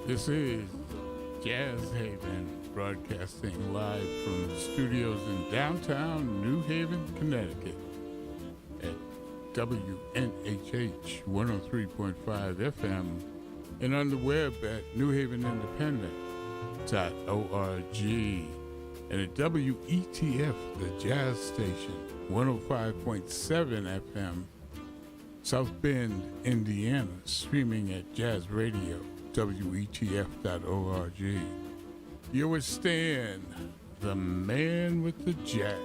This is Jazz Haven, broadcasting live from the studios in downtown New Haven, Connecticut at WNHH 103.5 FM and on the web at newhavenindependent.org and at WETF, the Jazz Station, 105.7 FM, South Bend, Indiana, streaming at Jazz Radio. WETF.org. You're with Stan, the man with the jack.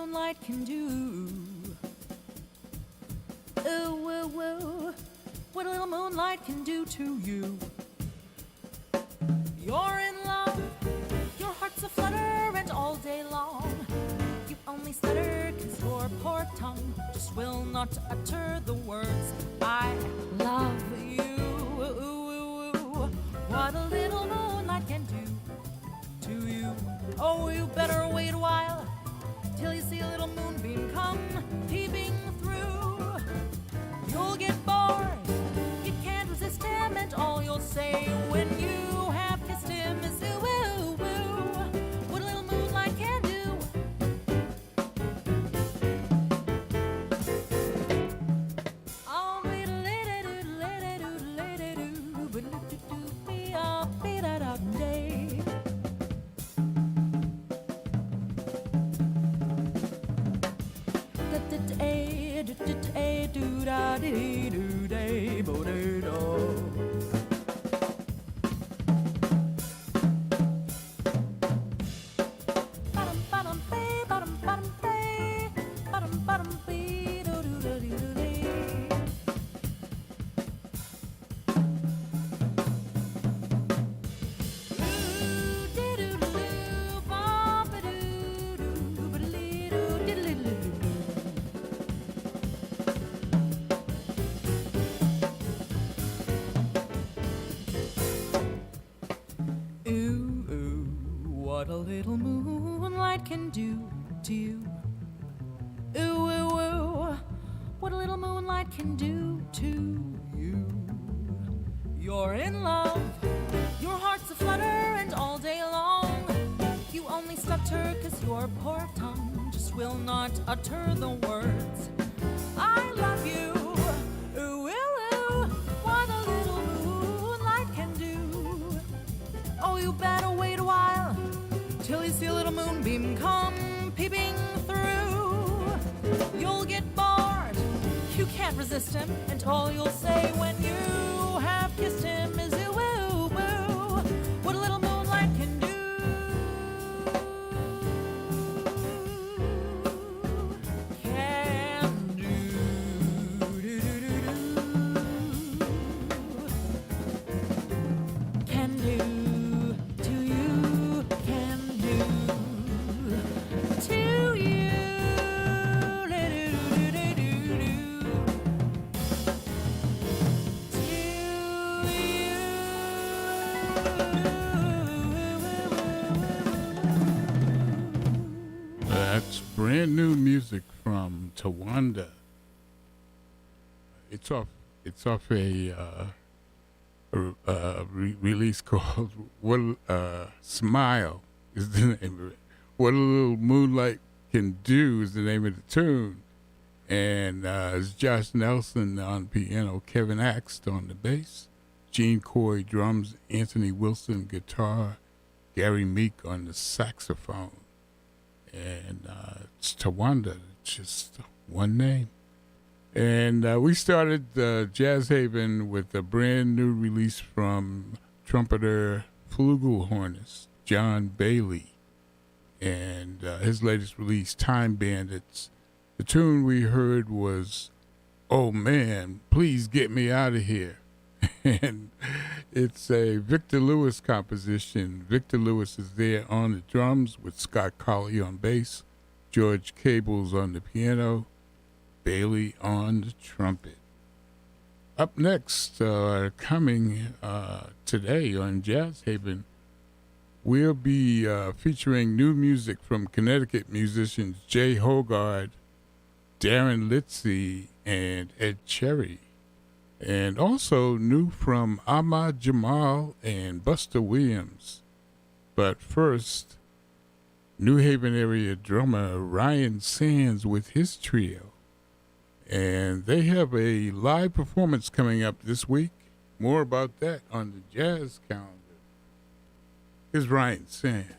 moonlight can do. Ooh, ooh, ooh, what a little moonlight can do to you. poor tongue just will not utter the words I love you. What a little moonlight can do to you. Oh, you better wait a while till you see a little moonbeam come peeping through. You'll get bored, you can't resist him, and all you'll say when you have kissed him is ooh, ooh, ooh. What a little moonlight can do. What a little moonlight can do to you. Ooh, ooh, ooh. What a little moonlight can do to you. You're in love, your heart's aflutter, and all day long you only stutter 'cause your poor tongue just will not utter the words I love you. Ooh, ooh, ooh. What a little moonlight can do. Oh, you better wait a while till you see a little moonbeam come peeping through. You'll get bored, you can't resist him, and all you'll say when you have kissed him is ooh, ooh, ooh. What a little moonlight can do. Can do. Can do to you. Can do to you. That's brand new music from Tawanda. It's off a release called "What Smile" is the name of it. "What a Little Moonlight Can Do" is the name of the tune, and it's Josh Nelson on piano, Kevin Axt on the bass, Gene Coy drums, Anthony Wilson guitar, Gary Meek on the saxophone, and it's Tawanda, just one name. And we started Jazz Haven with a brand new release from trumpeter flugelhornist John Bailey, and his latest release, Time Bandits. The tune we heard was "Oh Man, Please Get Me Out of Here." And it's a Victor Lewis composition. Victor Lewis is there on the drums with Scott Colley on bass, George Cables on the piano, Bailey on the trumpet. Up next, coming today on Jazz Haven, we'll be featuring new music from Connecticut musicians Jay Hogard, Darren Litzy, and Ed Cherry. And also new from Ahmad Jamal and Buster Williams. But first, New Haven area drummer Ryan Sands with his trio. And they have a live performance coming up this week. More about that on the jazz calendar. Here's Ryan Sands.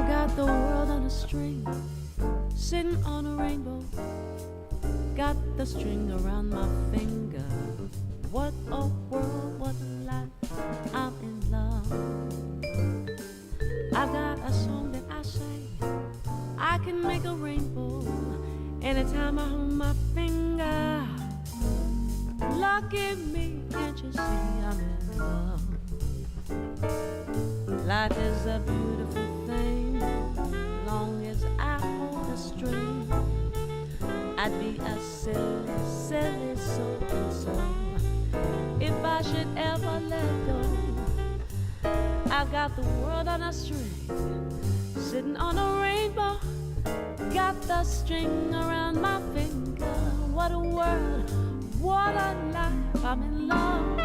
got the world on a string, sitting on a rainbow. Got the string around my finger. What a world, what a life, I'm in love. I've got a song that I sing, I can make a rainbow anytime I hold my finger. Lucky me, can't you see I'm in love? Life is a beautiful thing, long as I hold a string. I'd be a silly, silly soul if I should ever let go. I've got the world on a string, sitting on a rainbow. Got the string around my finger. What a world, what a life, I'm in love.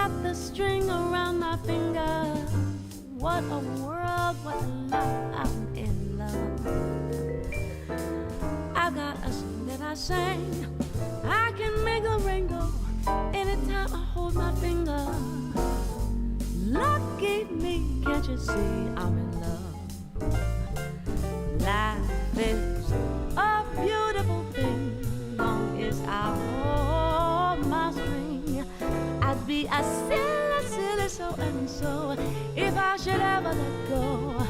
got the string around my finger. What a world, what a life, I'm in love. I got a song that I sing, I can make a rainbow anytime I hold my finger. Lucky I'd be a silly, silly so and so if I should ever let go.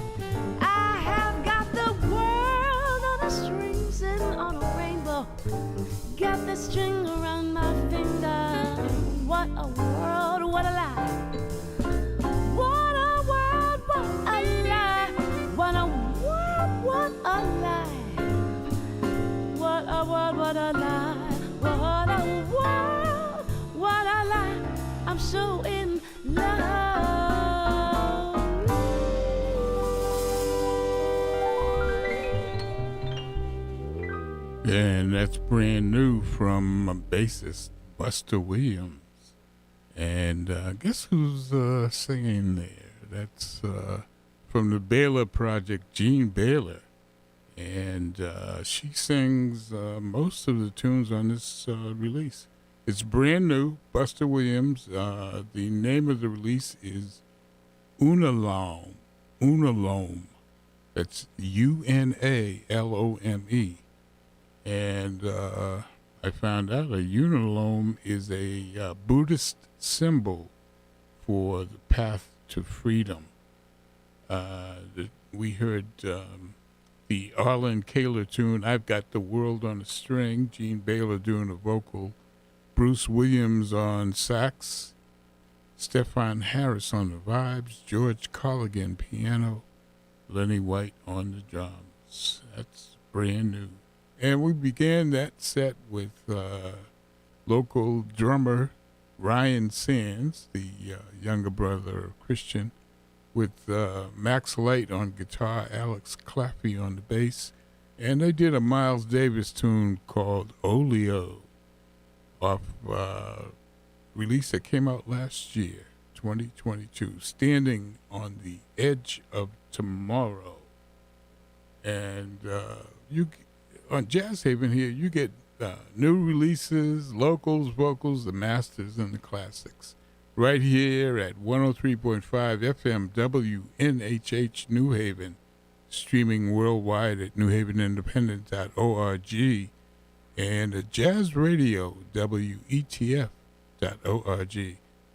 I have got the world on a string, sitting on a rainbow. Got the string around my finger. What a world, what a lie. What a world, what a lie. What a world, what a lie. What a world, what a lie. What a world, what a lie. I'm so in love. And that's brand new from bassist Buster Williams. And guess who's singing there? That's from the Baylor Project, Jean Baylor. And she sings most of the tunes on this release. It's brand new, Buster Williams. The name of the release is Unalome. Unalome. That's Unalome. And I found out a unalome is a Buddhist symbol for the path to freedom. We heard the Arlen Kaler tune, I've Got the World on a String, Jean Baylor doing the vocal, Bruce Williams on sax, Stefan Harris on the vibes, George Colligan piano, Lenny White on the drums. That's brand new. And we began that set with local drummer Ryan Sands, the younger brother of Christian, with Max Light on guitar, Alex Claffey on the bass, and they did a Miles Davis tune called Oleo off release that came out last year, 2022, Standing on the Edge of Tomorrow. And on Jazz Haven here, you get new releases, locals, vocals, the masters, and the classics. Right here at 103.5 FM WNHH New Haven, streaming worldwide at newhavenindependent.org, and at Jazz Radio, WETF.org,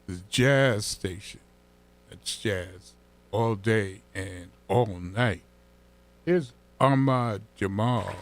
the jazz station. That's jazz all day and all night. Here's Ahmad Jamal.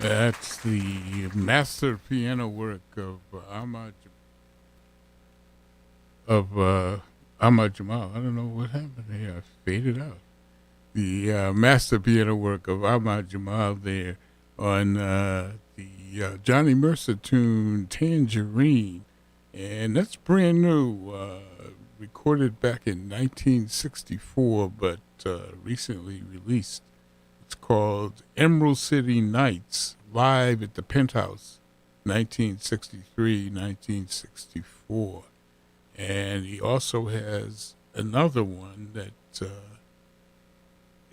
That's the master piano work of Ahmad Jamal. I don't know what happened here. I faded out. The master piano work of Ahmad Jamal there on the Johnny Mercer tune Tangerine. And that's brand new, recorded back in 1964, but recently released. It's called Emerald City Nights, live at the Penthouse, 1963-1964. And he also has another one that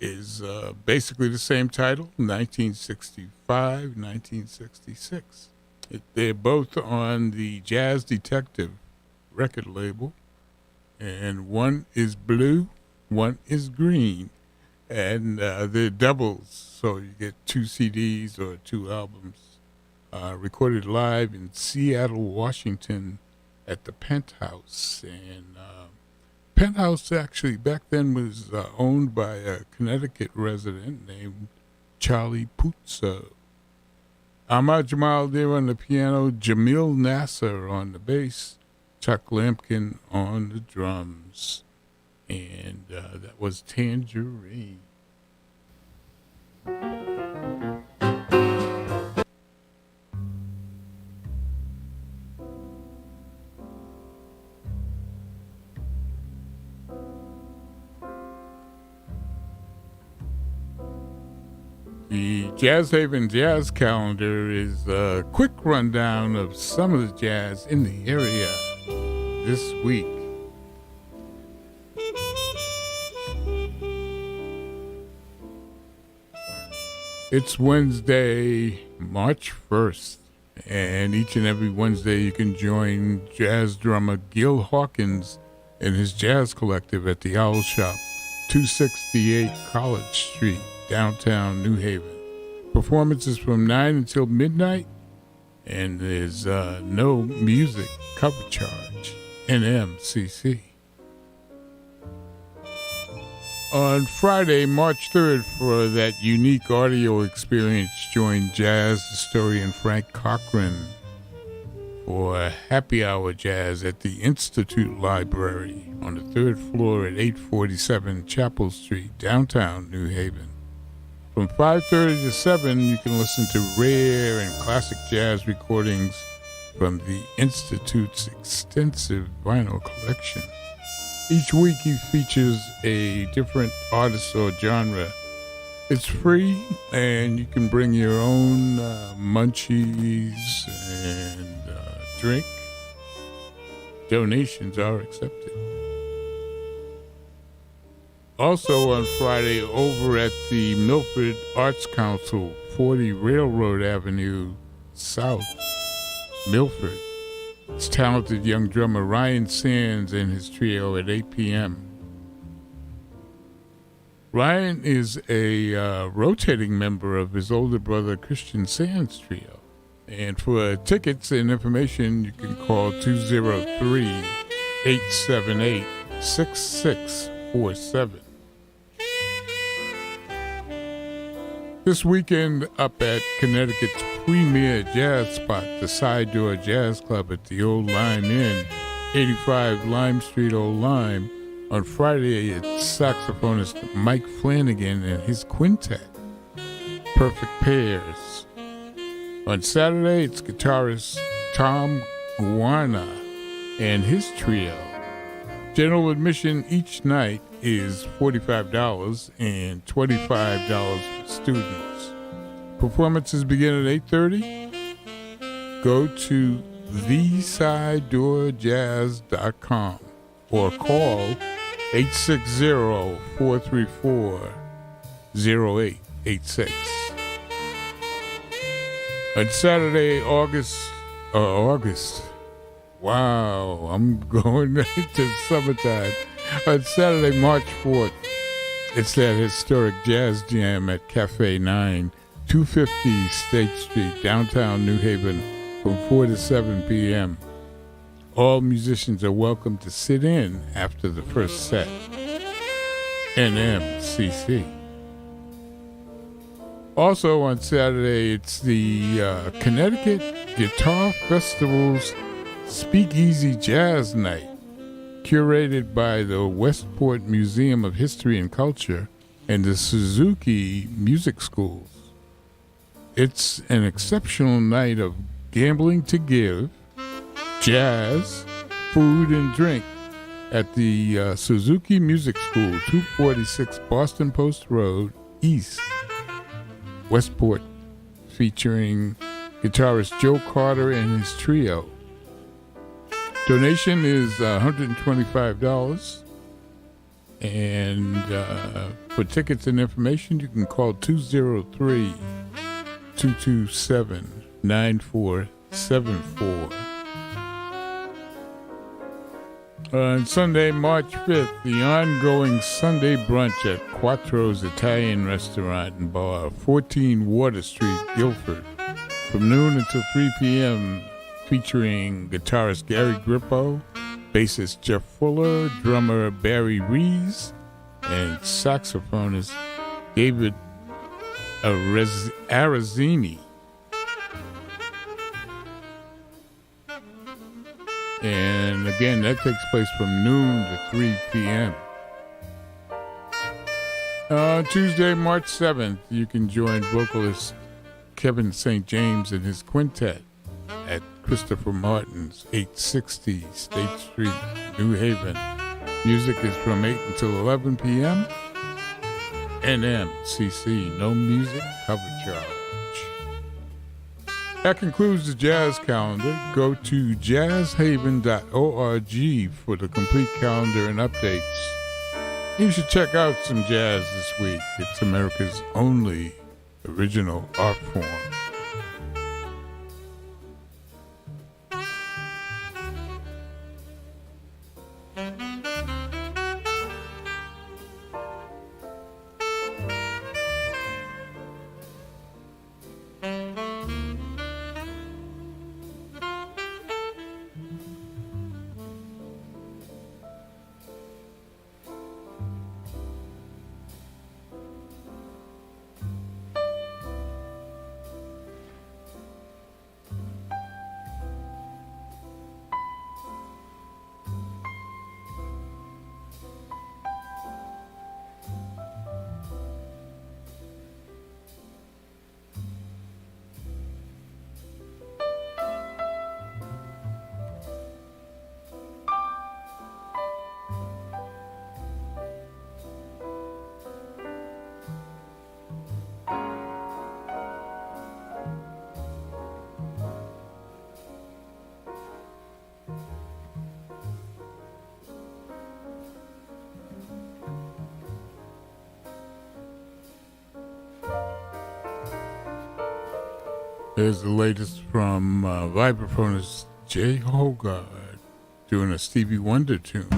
is basically the same title, 1965-1966. They're both on the Jazz Detective record label, and one is blue, one is green, and they're doubles, so you get 2 CDs or 2 albums, recorded live in Seattle, Washington, at the Penthouse. And Penthouse actually back then was owned by a Connecticut resident named Charlie Puzo. Ahmad Jamal there on the piano, Jamil Nasser on the bass, Chuck Lampkin on the drums. And that was Tangerine. The Jazz Haven Jazz Calendar is a quick rundown of some of the jazz in the area this week. It's Wednesday, March 1st, and each and every Wednesday you can join jazz drummer Gil Hawkins and his jazz collective at the Owl Shop, 268 College Street, downtown New Haven. Performances from 9 until midnight, and there's no music cover charge, NMCC. On Friday, March 3rd, for that unique audio experience, join jazz historian Frank Cochran for Happy Hour Jazz at the Institute Library on the 3rd floor at 847 Chapel Street, downtown New Haven. From 5:30 to 7, you can listen to rare and classic jazz recordings from the Institute's extensive vinyl collection. Each week he features a different artist or genre. It's free, and you can bring your own munchies and drink. Donations are accepted. Also on Friday, over at the Milford Arts Council, 40 Railroad Avenue South, Milford. It's talented young drummer Ryan Sands and his trio at 8 p.m. Ryan is a rotating member of his older brother Christian Sands trio. And for tickets and information, you can call 203-878-6647. This weekend, up at Connecticut's premier jazz spot, the Side Door Jazz Club at the Old Lime Inn, 85 Lime Street, Old Lyme. On Friday, it's saxophonist Mike Flanagan and his quintet, Perfect Pairs. On Saturday, it's guitarist Tom Guarna and his trio. General admission each night is $45 and $25 for students. Performances begin at 8:30. Go to thesidedoorjazz.com or call 860-434-0886. On Saturday, August. Wow, I'm going into summertime. On Saturday, March 4th, it's that historic jazz jam at Cafe 9, 250 State Street, downtown New Haven, from 4 to 7 p.m. All musicians are welcome to sit in after the first set. NMCC. Also on Saturday, it's the Connecticut Guitar Festival's Speakeasy Jazz Night, curated by the Westport Museum of History and Culture and the Suzuki Music Schools. It's an exceptional night of gambling to give, jazz, food, and drink at the Suzuki Music School, 246 Boston Post Road, East, Westport, featuring guitarist Joe Carter and his trio. Donation is $125, and for tickets and information, you can call 203-227-9474. On Sunday, March 5th, the ongoing Sunday brunch at Quattro's Italian Restaurant and Bar, 14 Water Street, Guilford, from noon until 3 p.m., featuring guitarist Gary Grippo, bassist Jeff Fuller, drummer Barry Rees, and saxophonist David Arazzini. And again, that takes place from noon to 3 p.m. Tuesday, March 7th, you can join vocalist Kevin St. James and his quintet at Christopher Martin's, 860 State Street, New Haven. Music is from 8 until 11 p.m. NMCC, no music, cover charge. That concludes the jazz calendar. Go to jazzhaven.org for the complete calendar and updates. You should check out some jazz this week. It's America's only original art form. There's the latest from vibraphonist Jay Hogard doing a Stevie Wonder tune.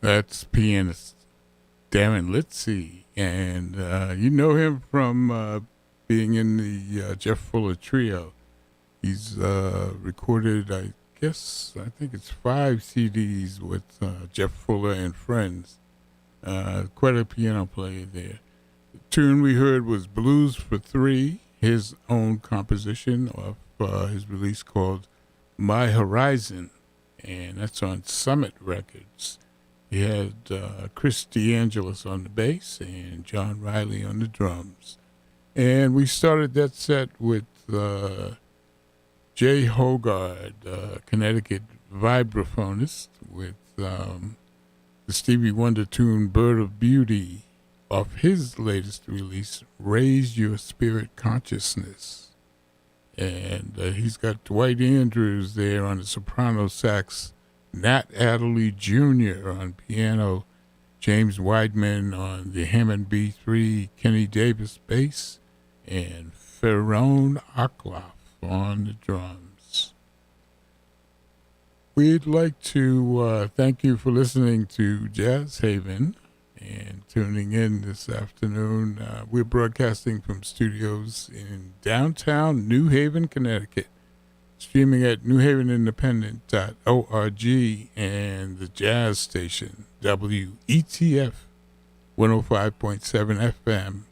That's pianist Darren Litzy, and you know him from being in the Jeff Fuller Trio. He's recorded, I think it's 5 CDs with Jeff Fuller and friends. Quite a piano player there. The tune we heard was Blues for Three, his own composition of his release called My Horizon, and that's on Summit Records. He had Chris DeAngelis on the bass and John Riley on the drums. And we started that set with Jay Hogard, Connecticut vibraphonist, with the Stevie Wonder tune Bird of Beauty off his latest release, Raise Your Spirit Consciousness. And he's got Dwight Andrews there on the soprano sax, Nat Adderley Jr. on piano, James Weidman on the Hammond B3, Kenny Davis bass, and Ferron Akloff on the drums. We'd like to thank you for listening to Jazz Haven, and tuning in this afternoon. We're broadcasting from studios in downtown New Haven, Connecticut, streaming at newhavenindependent.org and the jazz station WETF 105.7 FM,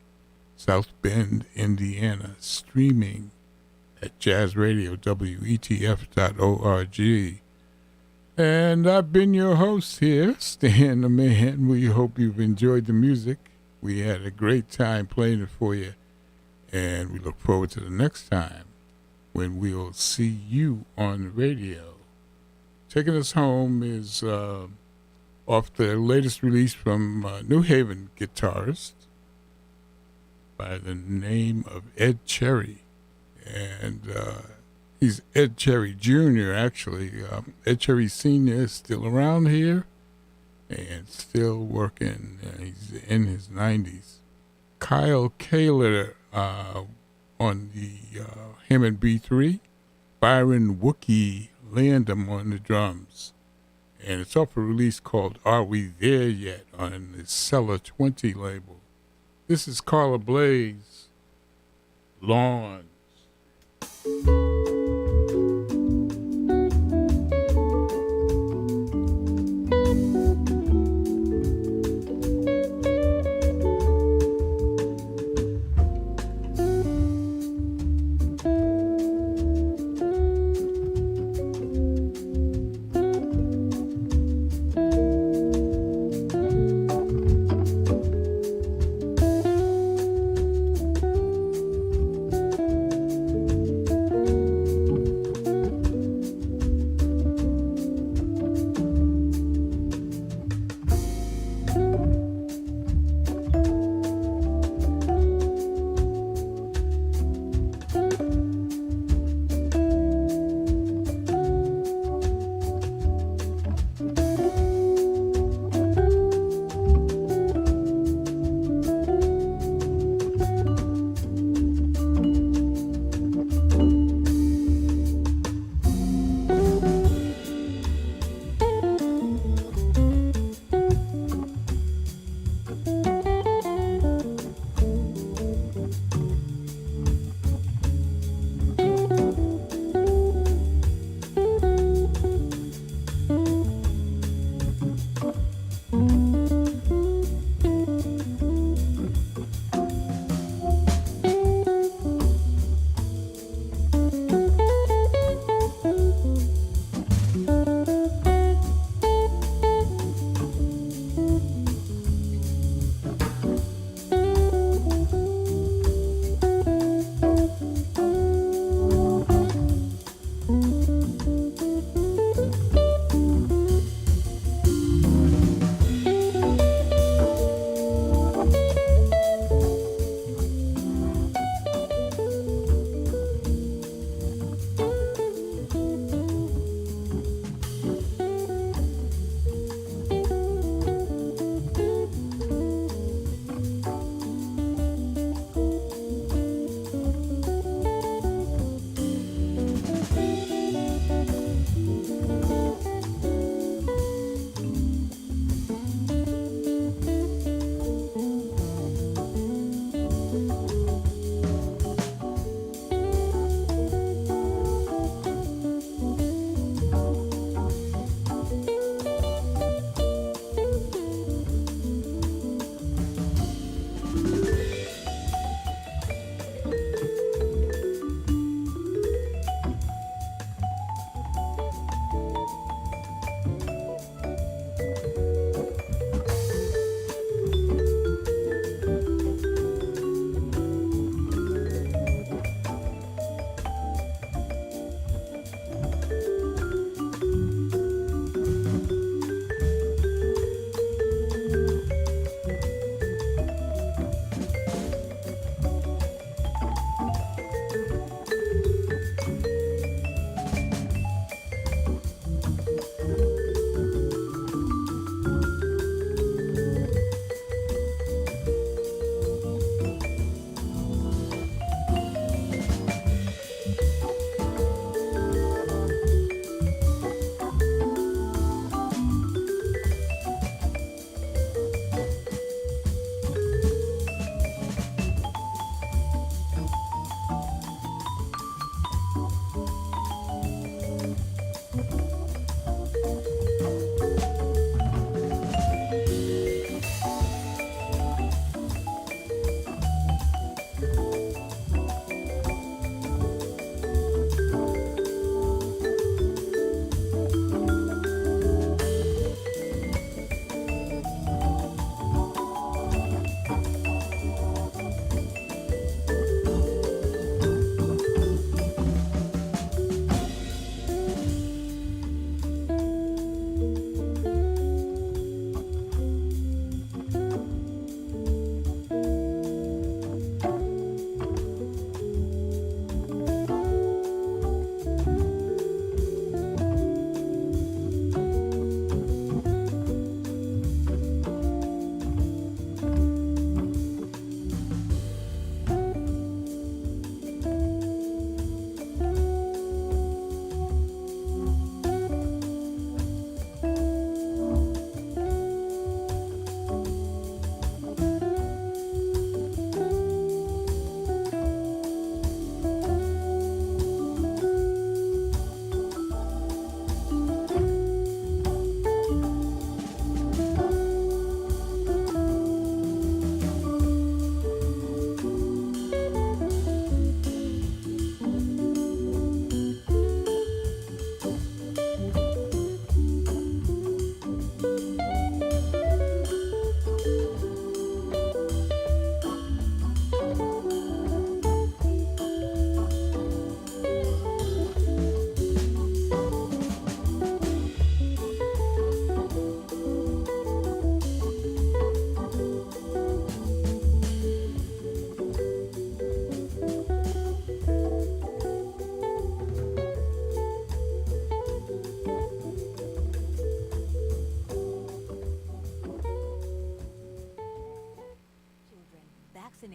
South Bend, Indiana, streaming at jazzradio.wetf.org. And I've been your host here, Stan the Man. We hope you've enjoyed the music. We had a great time playing it for you, and we look forward to the next time when we'll see you on the radio. Taking us home is off the latest release from New Haven guitarist by the name of Ed Cherry. And he's Ed Cherry Jr., actually. Ed Cherry Sr. is still around here and still working. He's in his 90s. Kyle Kaler on the Hammond B3. Byron Wookie Landum on the drums. And it's off a release called Are We There Yet on the Cellar 20 label. This is Carla Blaze, Lawns.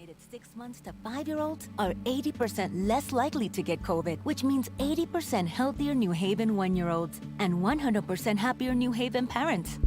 vaccinated 6 months to 5-year-olds are 80% less likely to get COVID, which means 80% healthier New Haven 1-year-olds and 100% happier New Haven parents.